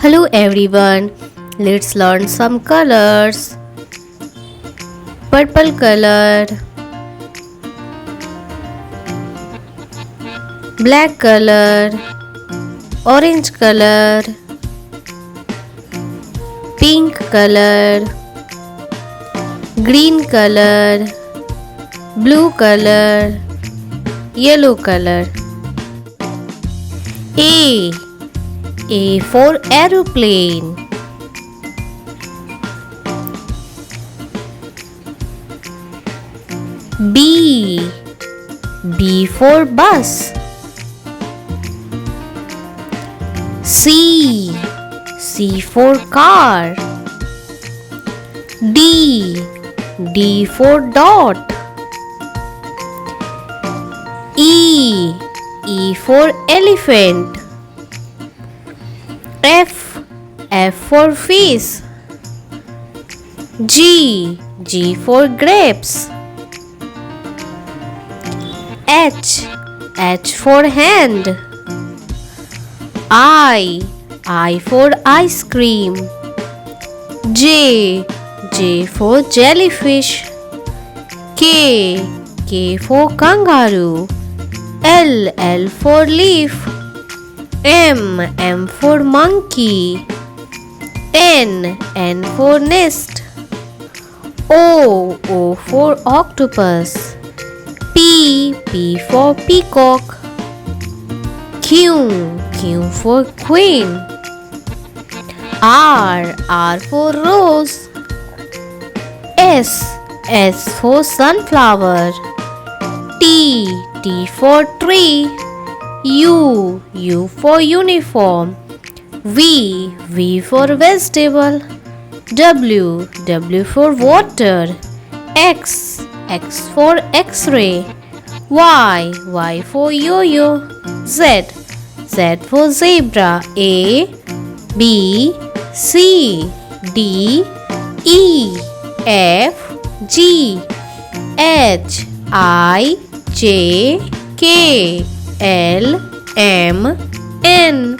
Hello everyone, let's learn some colors. Purple color, black color, orange color, pink color, green color, blue color, yellow color. A for aeroplane. B for bus. C for car. D for dot. E for elephant. F for fish. G for grapes. H for hand. I for ice cream. J for jellyfish. K for kangaroo. L for leaf. M for monkey. N for nest. O for octopus. P for peacock. Q for queen. R for rose. S for sunflower. T for tree. U for uniform. V for vegetable. W for water. X for x-ray. Y for yo-yo. Z for zebra. A B C D E F G H I J K L M N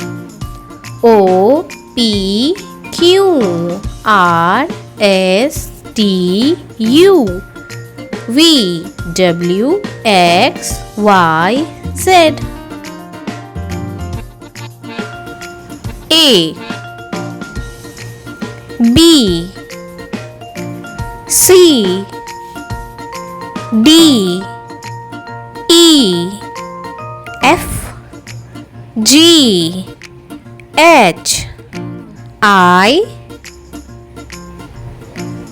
O P Q R S T U V W X Y Z. A B C D E F G H I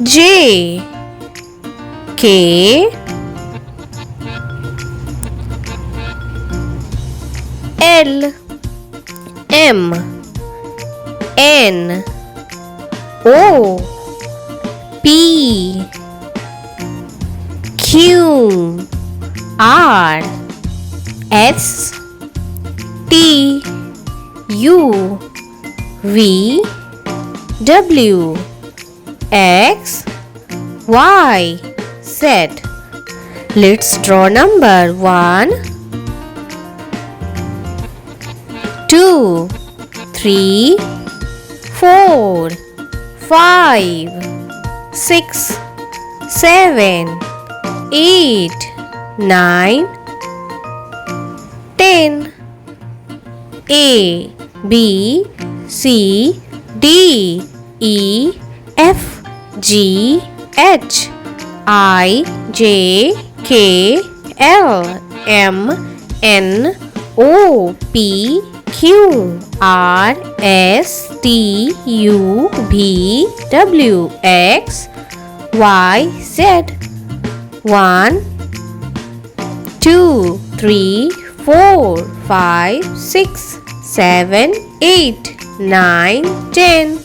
J K L M N O P Q R S T U V W X Y Z. Let's draw number 1 2 3 4 5 6 7 8 9 10. A B C D E F G H I J K L M N O P Q R S T U V W X Y Z. 1 2 3 4 5 6 7 8 9 10.